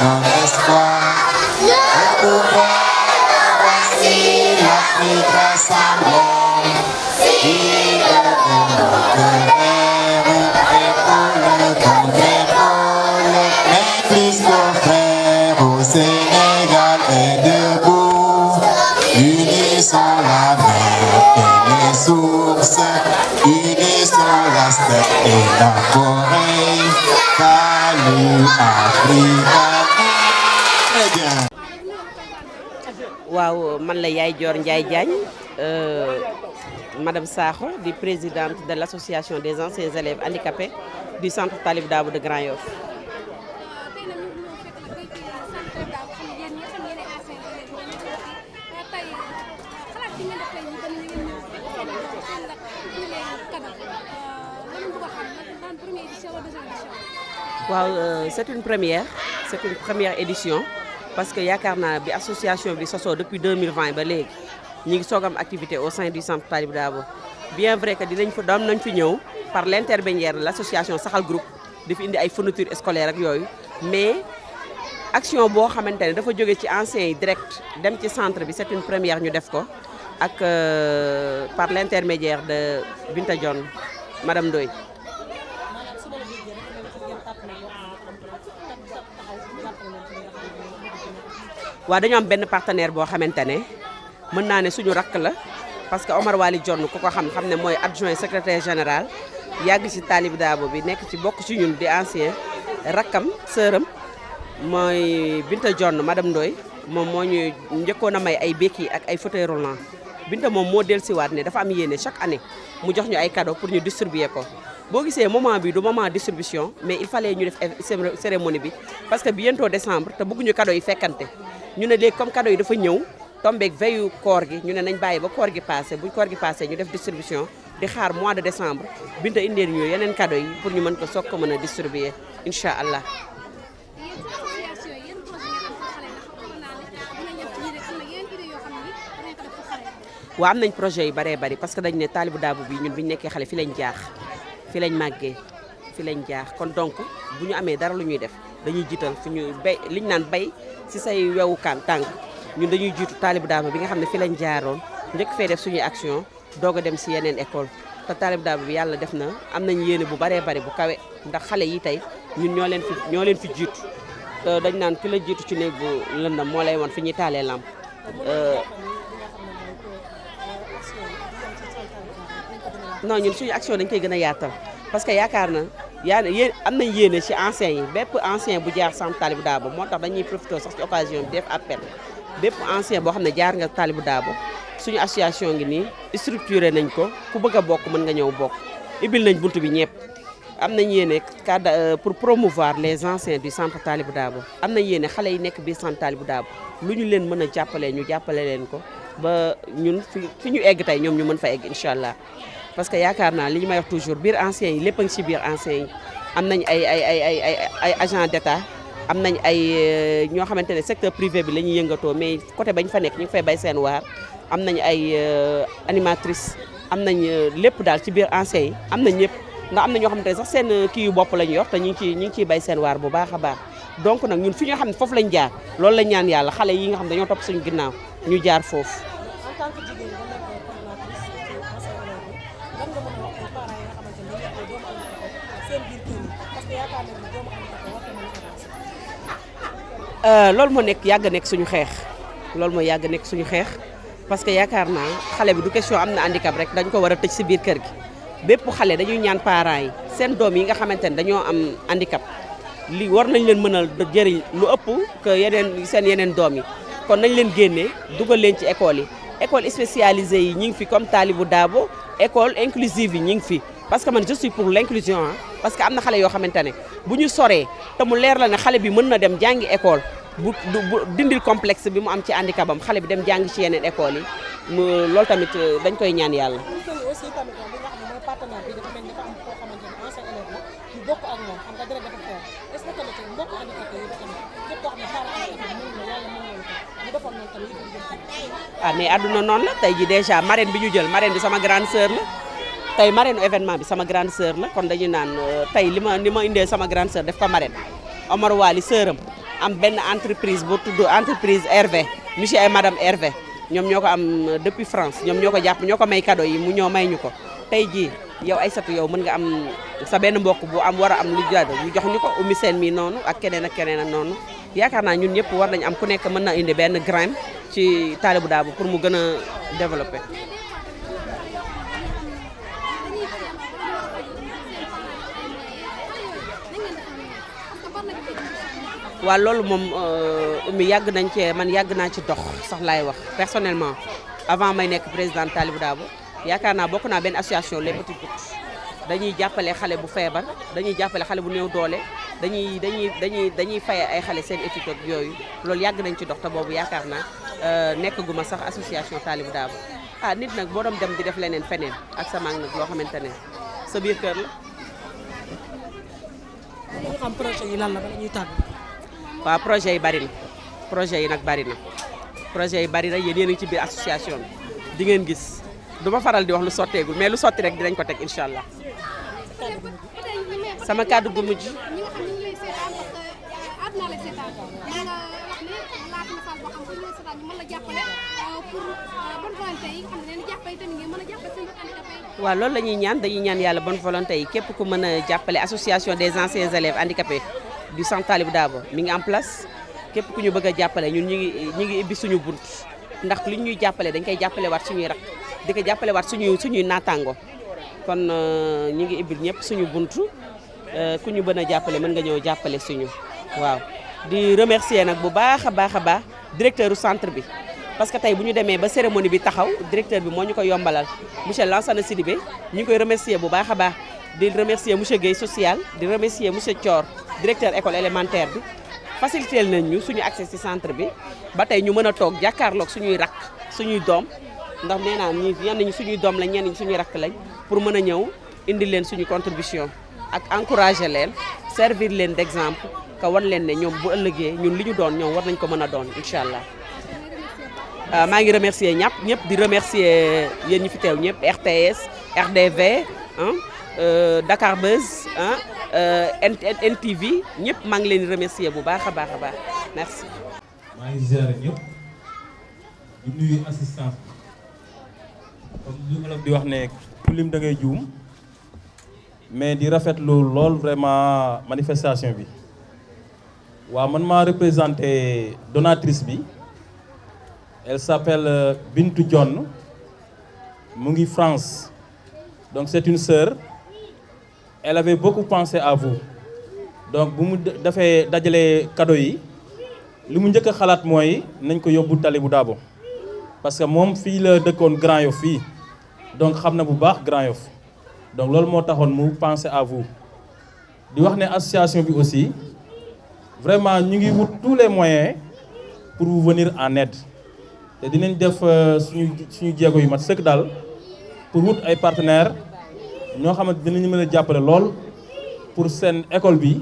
notre espoir. Découvert, voici l'Afrique rassemblée. Si le notre verre est pour le congrès, mais plus nos frères au Sénégal est debout. Unissons la mer et les sources, unissons la steppe et la forêt. Salut Africa. Très bien. waaw man la Yaye Dior Ndiaye Diagne Madame Sakho di présidente de l'association des anciens élèves handicapés du centre Talib Dabo de Grand Yoff. waaw c'est une première édition parce que yaakaar naa bi association bi sosoo depuis 2020 ba léegi ñi ngi soog am activité au sein du centre Talib Dabo bien vrai que dinañ fa doon nañ fi ñëw par l'intermédiaire de l'association Saxal Group di fi indi ay fournitures scolaires ak yooyu mais action boo xamante ne dafa jóge ci anciens yi direct dem ci centre bi c'est une première ñu def ko ak par l'intermédiaire de Binta Dione Madame Ndoye. waaw dañoo am benn partenaire boo xamante ne mën naa ne suñu rakk la parce que Omar Wali Dione ku ko xam ne mooy adjoint secrétaire général yàgg ci Talib Dabo bi nekk ci bokk ci ñun di ancien rakkam sëram mooy Binta Dione Madame Ndoye moom moo ñu njëkkoon a may ay béquilles ak ay fauteuil roulant Binta moom moo dellusiwaat ne dafa am yéene chaque année mu jox ñu ay cadeaux pour ñu distribuer ko boo gisee moment bi du moment distribution mais il fallait ñu def cérémonie bi parce que bientôt décembre te bëgguñu cadeaux yi fekkante ñu ne léegi comme cadeau yi dafa ñëw tombeeg veillu koor gi ñu ne nañ bàyyi ba koor gi passé bu koor gi passé ñu def distribution di xaar mois de décembre Binta indee ñu yeneen cadeau yi pour ñu mën ko soog ko mën a distribuer incha allah. waaw am nañ projet yu bëree bëri parce que dañ ne Talib Dabo bi ñun bi ñu nekkee xale fi lañ jaax fi lañ màggee fi lañ jaax kon donc bu ñu amee dara lu ñuy def dañuy jiital fu ñu bay liñ naan bay ci say wewu tànk ñun dañuy jiitu Talib Dabo bi nga xam ne fi lañ jaaroon njëkk fee def suñuy action doog a dem ci yeneen école te Talib Dabo bi yàlla def na am nañ yéene bu baree bari bu kawe ndax xale yi tey ñun ñoo leen fi jiitu te dañ naan ki la jiitu ci néeg bu lëndam moo lay won fi ñuy taalee lamp non ñun suñu action dañ koy gën a yaatal parce que yaakaar na yéen am nañ yéene ci anciens yi bépp ancien bu jaar centre Talib Dabo moo tax dañuy profité sax ci occasion bi def appel bépp ancien boo xam ne jaar nga Talib Dabo suñu association ngi nii structuré nañ ko ku bëgg a bokk mën nga ñëw bokk ibil nañ buntu bi ñëpp am nañ yéene cadre pour promouvoir les anciens du centre Talib Dabo am nañ yéene xale yi nekk biir centre Talib Dabo lu ñu leen mën a jàppalee ñu jàppale leen ko ba ñun fi ñu egg tey ñoom ñu mën fa egg incha allah parce que yaakaar naa li ñu may wax toujours biir anciens yi lépp a ngi ci biir anciens yi am nañ ay agents d'État am nañ ay ñoo xamante ne secteur privé bi la ñuy yëngatoo mais côté bañ fa nekk ñu ngi fay bay seen waar am nañ ay animatrices am nañ lépp daal ci biir anciens yi am nañ ñëpp ndax am na ñoo xamante ne sax seen kii yu bopp la ñu yor te ñu ngi ciy bay seen waar bu baax a baax donc nag ñun fi nga xam ne foofu lañ jaar loolu lañ ñaan yàlla xale yi nga xam dañoo topp suñu ginnaaw ñu jaar foofu. en tant que jigéen nga nekk coordonnatrice ci anciens élèves yi lan nga mën a wax ay parents yi nga xamante ne dañuy doomu handicapé seen biir kër yi parce que yaakaar nañu doomu handicapé war na mën a avancer. loolu moo nekk yàgg nekk suñu xeex loolu moo yàgg nekk suñu xeex parce que yaakaar naa xale bi du question am na handicap rek dañ ko war a tëj si biir kër gi bépp xale dañuy ñaan parents yi seen doom yi nga xamante ne dañoo am handicap li war nañ leen mën a jëriñ lu ëpp que yeneen doom yi kon nañ leen génnee dugal leen ci école yi école spécialisée yi ñi ngi fi comme Talibou Dabo école inclusive yi ñi ngi fi parce que man je suis pour l'inclusion parce que am na xale yoo xamante ne bu ñu soree te mu leer la ne xale bi mën na dem jàngi école bu dindil complexe bi mu am ci handicapam xale bi dem jàngi ci yeneen école yi loolu tamit dañ koy ñaan yàlla. aussi tamit li nga xam ne mooy partenaire bi dafa mel ni dafa am koo xamante ne ancien élève la ñu bokk ak moom xam nga dara dafa xeer est-ce que tamit mbokk handicapé yi tamit képp koo xam ne parent handicapé mën na yàlla mën na ko ñu defoon noonu tamit yëpp ah mais àdduna noonu la tey ji déjà marraine bi ñu jël marraine bi sama grande sœur la tey marraine événement bi sama grande sœur la kon dañu naan tey li ma indee sama grande sœur def ko marraine Omar Wali sœuram am benn entreprise bu tudd entreprise Hervé monsieur et madame Hervé ñoom ñoo ko am depuis France ñoom ñoo ko jàpp ñoo ko may cadeau yi mu ñoo may ñu ko tey jii yow Aïssatou yow mën nga am sa benn mbokk bu am war a am lu jaadu ñu jox ñu ko Oumy Sène mi noonu ak keneen ak noonu yaakaar naa ñun ñëpp war nañu am ku nekk mën na indi benn grain ci Talibou Dabo pour mu gën a développer. waaw loolu moom Oumy yàgg nañ cee man yàgg naa ci dox sax laay wax personnellement avant may nekk présidente Talibou Dabo yaakaar naa bokk naa benn association les petits bouts dañuy jàppale xale bu feebar dañuy jàppale xale bu néew doole dañuy faye ay xale seen étude ak yooyu loolu yàgg nañ ci dox te boobu yaakaar naa nekkaguma sax association Talibou Dabo ah nit nag boo doon dem di def leneen feneen ak sa mag nag loo xamante ne sa biir kër la. ñu xam projet yi lan la bala ñuy tàgg. waaw projet yi bari na projet yi nag bari na projet yi bari na yéen a ngi ci biir association bi di ngeen gis du ma faral di wax lu sotteegul mais lu sotti rek dinañ ko teg incha allah. sama kàddu gu mujj. waaw loolu la ñuy ñaan dañuy ñaan yàlla bonne volonté yi képp ku mën a jàppale association des anciens élèves handicapés du centre Talibou Dabo mi ngi en place képp ku ñu bëgg a jàppale ñun ñu ngi ibbi suñu bunt ndax li ñuy jàppale dañ koy jàppale waat suñuy rak di ko jàppale waat suñuy naataango kon ñu ngi ibbi ñëpp suñu bunt ku ñu mën a jàppale mën nga ñëw jàppale suñu waaw. di remercier nag bu baax a baax directeur du centre bi parce que tey bu ñu demee ba cérémonie bi taxaw directeur bi moo ñu ko yombalal monsieur Lansana Sidibé ñu ngi koy remercier bu baax a baax di remercier monsieur Guèye social di remercier monsieur Thior directeur école élémentaire bi facilité nañ ñu suñu accès ci centre bi ba tey ñu mën a toog jàkkaarloog suñuy rak suñuy doom ndax nee naa ñenn ñi suñuy doom lañ ñenn ñi suñuy rak lañ pour mën a ñëw indi leen suñu contribution ak encourager leen servir leen d'exemple ka wan leen ne ñoom bu ëllëgee ñun li ñu doon ñoom war nañ ko mën a doon incha allah. maa ngi remercier ñëpp di remercier yéen ñi fi teew ñëpp RTS RDV Dakar Buzz NTV ñëpp maa ngi leen di remercier bu baax a baax merci. maa ngi ziare ñëpp di nuyu assistance comme li olof di wax ne ku lim da ngay juum mais di rafetlu lool vraiment manifestation bi waaw man maa représenté donatrice bi. Elle s'appelle Bintou John mu ngi France donc c'est une sœur elle avait beaucoup pensé à vous donc bu mu defee dajale cadeau yi li mu njëkk a xalaat mooy nañ ko yóbbu Talibou Dabo parce que moom fii la dëkkoon Grand Yoff fii donc xam na bu baax Grand Yoff donc loolu moo taxoon mu pensé à vous di wax ne association bi aussi vraiment ñu ngi wut tous les moyens pour vous venir en aide te dinañ def suñu jéego yu mat sëkk daal pour wut ay partenaires ñoo xamante dinañu mën a jàppale lool pour seen école bi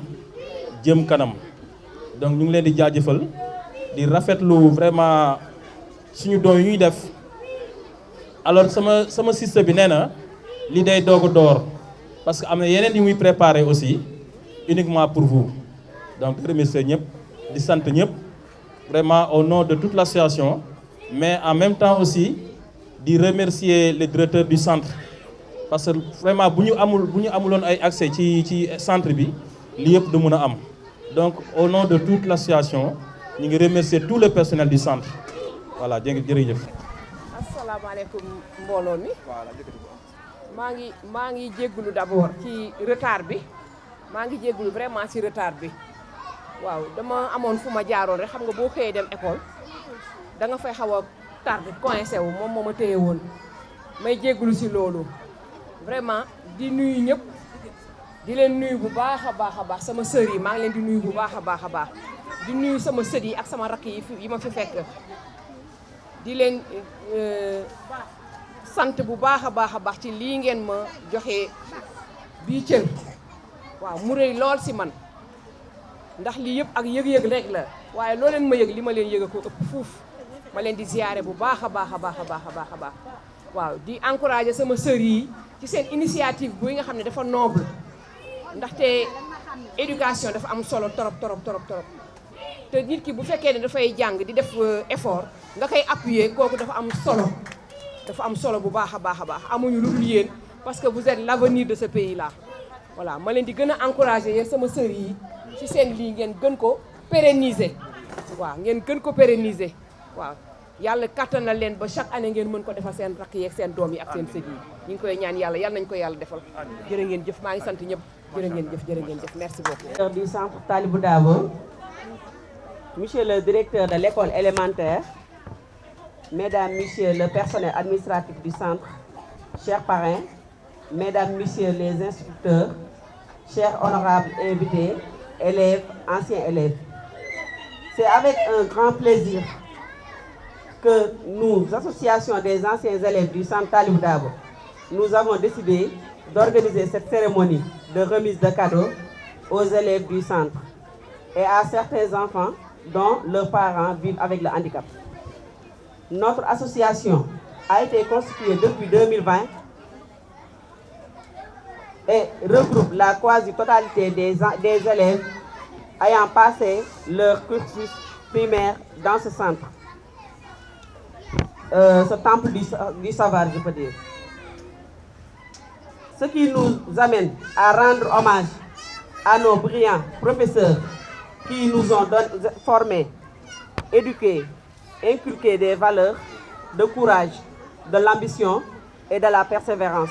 jëm kanam donc ñu ngi leen di jaajëfal di rafetlu vraiment suñu doom yu ñuy def alors sama système bi nee na li day doog a door parce que am na yeneen yu muy préparé aussi uniquement pour vous donc di remercier ñëpp di sant ñëpp vraiment au nom de toute l'association mais en même temps aussi di remercier le directeur du centre parce que vraiment bu ñu amuloon ay accès ci centre bi li yëpp du mën a am donc au nom de toute l'association ñu ngi remercier tout le personnel du centre voilà jërëjëf. asalaamaaleykum mbooloo mi maa ngi jéggulu d'abord ci retard bi maa ngi jéggulu vraiment ci retard bi waaw dama amoon fu ma jaaroon rek xam nga boo xëyee dem école da nga fay xaw a tardé coincé wu moom moo ma téye woon may jéggulu ci loolu vraiment di nuyu ñëpp di leen nuyu bu baax a baax sama sœur yi maa ngi leen di nuyu bu baax a baax di nuyu sama sët yi ak sama rakk yi ma fi fekk di leen sant bu baax a baax ci lii ngeen ma joxe bii cër waaw mu rëy lool ci man ndax lii yëpp ak yëg-yëg rek la waaye loo leen ma yëg li ma leen yëg ko ëpp fuuf ma leen di ziyaare bu baax a baax waaw di encourager sama sœur yi ci seen initiative bu nga xam ne dafa noble ndaxte éducation dafa am solo torop te nit ki bu fekkee ne dafay jàng di def effort nga koy appuyer kooku dafa am solo bu baax a baax a baax amuñu lu dul yéen parce que vous êtes l'avenir de ce pays là. voilà ma leen di gën a encourager yéen sama sœur yi ci seen lii ngeen gën ko pérenniser waaw ngeen gën ko pérenniser waaw yàlla kattanal leen ba chaque année ngeen mën ko defal seen rakk yi ak seen doom yi ak seen sët yi ñu ngi koy ñaan yàlla nañ ko yàlla defal jërë ngeen jëf maa ngi sant ñëpp jërë ngeen jëf merci beaucoup. Du centre Talibou Dabo, monsieur le directeur de l'école élémentaire, mesdames, messieurs le personnel administratif du centre, chers parrains, mesdames, messieurs les instructeurs, chers honorables invités, élèves, anciens élèves. C'est avec un grand plaisir que nous, associations des anciens élèves du centre Talibou Dabo, nous avons décidé d'organiser cette cérémonie de remise de cadeaux aux élèves du centre et à certains enfants dont leurs parents vivent avec le handicap. Notre association a été constituée depuis 2020 et regroupe la quasi-totalité des élèves ayant passé leur cursus primaire dans ce centre. Ce temple du savoir, je peux dire. Ce qui nous amène à rendre hommage à nos brillants professeurs qui nous ont formés, éduqués, inculqués des valeurs de courage, de l'ambition et de la persévérance.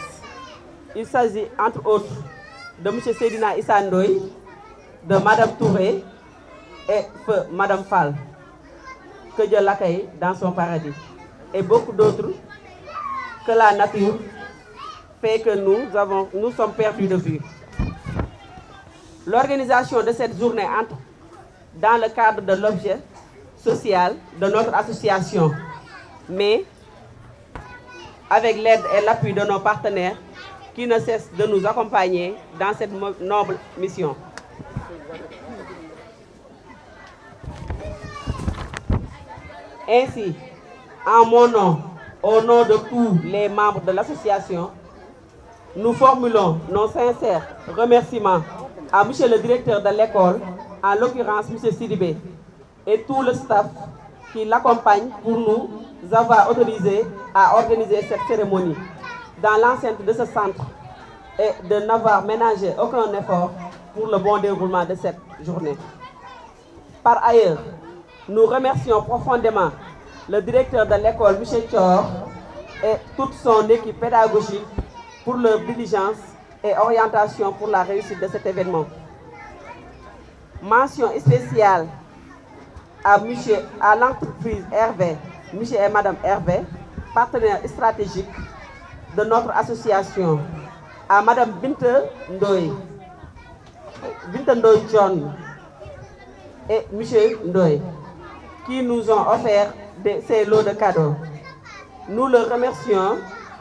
Il s'agit entre autres de M. Seydina Issa Ndoye, de Mme Touré et feu Mme Fall, que Dieu l'accueille dans son paradis, et beaucoup d'autres que la nature fait que nous sommes perdus de vue. L'organisation de cette journée entre dans le cadre de l'objet social de notre association, mais avec l'aide et l'appui de nos partenaires qui ne cessent de nous accompagner dans cette noble mission. Ainsi, en mon nom, au nom de tous les membres de l'association, nous formulons nos sincères remerciements à M. le directeur de l'école, en l'occurrence M. Sidibé, et tout le staff qui l'accompagne pour nous avoir autorisé à organiser cette cérémonie dans l'enceinte de ce centre et de n'avoir ménagé aucun effort pour le bon déroulement de cette journée. Par ailleurs, nous remercions profondément le directeur de l'école, M. Thior, et toute son équipe pédagogique pour leur diligence et orientation pour la réussite de cet événement. Mention spéciale à l'entreprise Hervé, M. et Mme Hervé, partenaires stratégiques de notre association, à Mme Binte Ndoye John et M. Ndoye, qui nous ont offert ces lots de cadeaux. Nous le remercions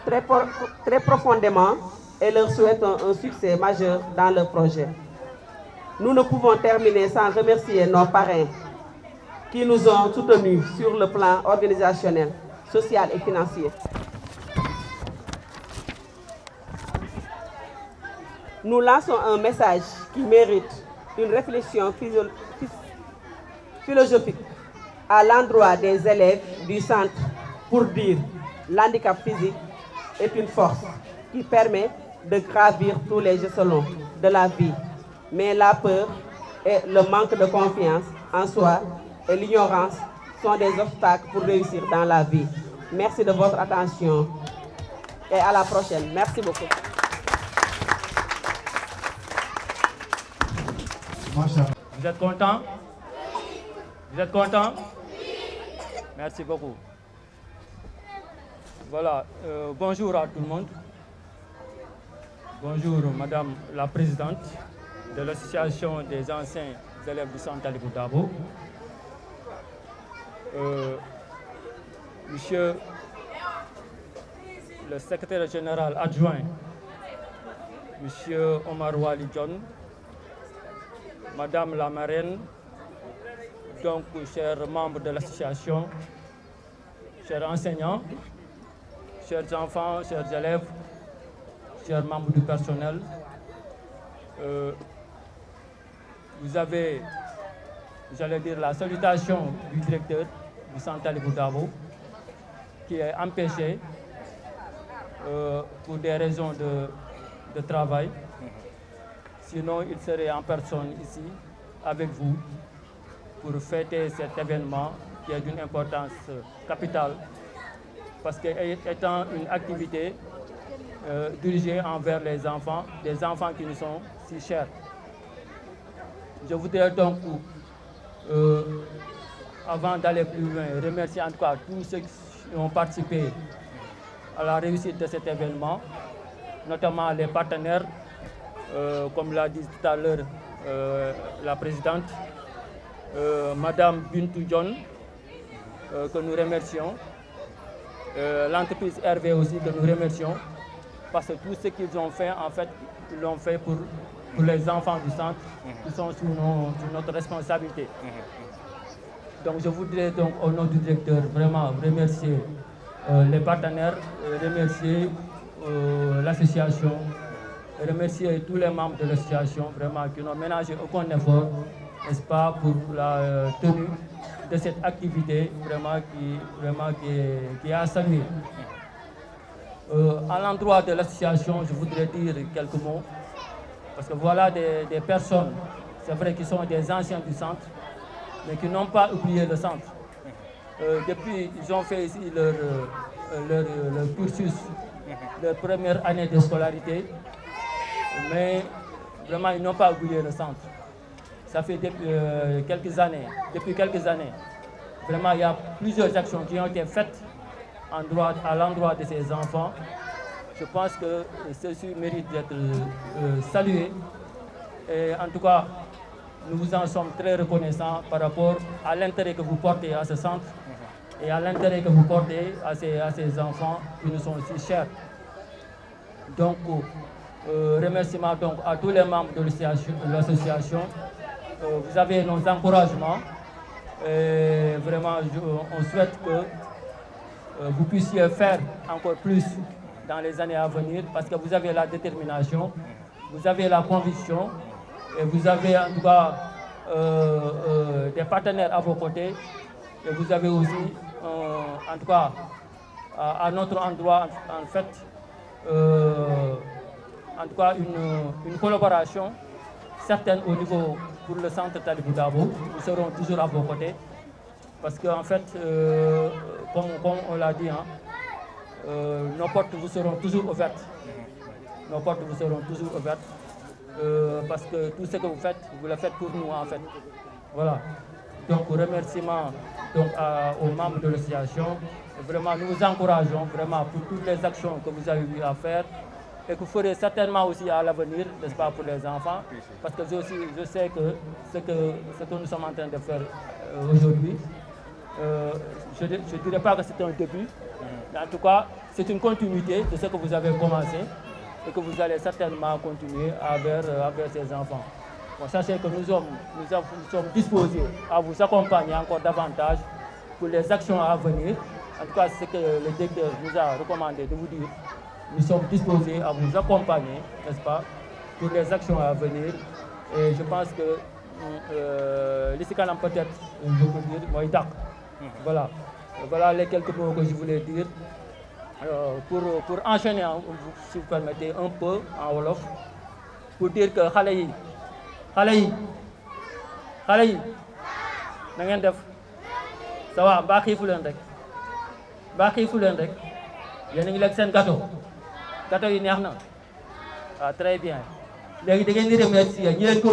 très profondément et leur souhaitons un succès majeur dans leur projet. Nous ne pouvons terminer sans remercier nos parrains qui nous ont soutenus sur le plan organisationnel, social et financier. Nous lançons un message qui mérite une réflexion philosophique à l'endroit des élèves du centre pour dire l'handicap physique est une force qui permet de gravir tous les échelons de la vie. Mais la peur et le manque de confiance en soi et l'ignorance sont des obstacles pour réussir dans la vie. Merci de votre attention et à la prochaine. Merci beaucoup. Vous êtes contents? Vous êtes contents? Merci beaucoup. Voilà, bonjour à tout le monde. Bonjour Madame la Présidente de l'Association des anciens élèves du centre Talibou Dabo. Monsieur le secrétaire général adjoint, Monsieur Omar Wali John, Madame la marraine, donc chers membres de l'association, chers enseignants, chers enfants, chers élèves, chers membres du personnel, vous avez j'allais dire la salutation du directeur du centre Talibou Dabo, qui est empêché pour des raisons de travail. Sinon, il serait en personne ici avec vous pour fêter cet événement qui est d'une importance capitale, parce qu'étant une activité dirigée envers les enfants, des enfants qui nous sont si chers. Je voudrais donc, avant d'aller plus loin, remercier en tout cas tous ceux qui ont participé à la réussite de cet événement, notamment les partenaires, comme l'a dit tout à l'heure la présidente, Madame Bintou John, que nous remercions, l'entreprise Hervé aussi que nous remercions, parce que tout ce qu'ils ont fait, en fait, ils l'ont fait pour les enfants du centre qui sont sous notre responsabilité. Donc je voudrais donc au nom du directeur vraiment remercier les partenaires, remercier l'association, remercier tous les membres de l'association vraiment qui n'ont ménagé aucun effort, n'est-ce pas, pour la tenue de cette activité vraiment qui est à saluer. À l'endroit de l'association, je voudrais dire quelques mots, parce que voilà des personnes, c'est vrai, qui sont des anciens du centre, mais qui n'ont pas oublié le centre. Depuis, ils ont fait ici leur cursus, leur première année de scolarité, mais vraiment, ils n'ont pas oublié le centre. Ça fait depuis quelques années, vraiment, il y a plusieurs actions qui ont été faites à l'endroit de ces enfants. Je pense que ceci mérite d'être salué. Et en tout cas, nous vous en sommes très reconnaissants par rapport à l'intérêt que vous portez à ce centre et à l'intérêt que vous portez à ces enfants qui nous sont si chers. Donc, remerciements donc à tous les membres de l'association. Vous avez nos encouragements. Et vraiment, on souhaite que vous puissiez faire encore plus dans les années à venir, parce que vous avez la détermination, vous avez la conviction, et vous avez en tout cas des partenaires à vos côtés, et vous avez aussi, en tout cas, à notre endroit, en fait, en tout cas, une collaboration certaine au niveau pour le centre Talibou Dabo. Nous serons toujours à vos côtés, parce qu'en fait, comme on l'a dit, hein, nos portes vous seront toujours ouvertes. Nos portes vous seront toujours ouvertes, parce que tout ce que vous le faites pour nous, en fait. Voilà. Donc, remerciements donc, aux membres de l'association. Vraiment, nous vous encourageons vraiment pour toutes les actions que vous avez eu à faire et que vous ferez certainement aussi à l'avenir, n'est-ce pas, pour les enfants. Parce que je sais que ce que nous sommes en train de faire aujourd'hui, je ne dirais pas que c'est un début, mais en tout cas, c'est une continuité de ce que vous avez commencé et que vous allez certainement continuer envers ces enfants. Bon, sachez que nous sommes disposés à vous accompagner encore davantage pour les actions à venir. En tout cas, c'est ce que le directeur nous a recommandé de vous dire. Nous sommes disposés à vous accompagner, n'est-ce pas, pour les actions à venir. Et je pense que l'ici kanam peut-être, je peux dire, moi, voilà. Voilà les quelques mots que je voulais dire. Pour enchaîner, si vous permettez, un peu en Wolof, pour dire que xale yi na ngeen def ça va mbaa xiifu leen rek yéen a ngi lekk seen gâteau yi neex na waaw très bien léegi da ngeen di remercier ñi leen ko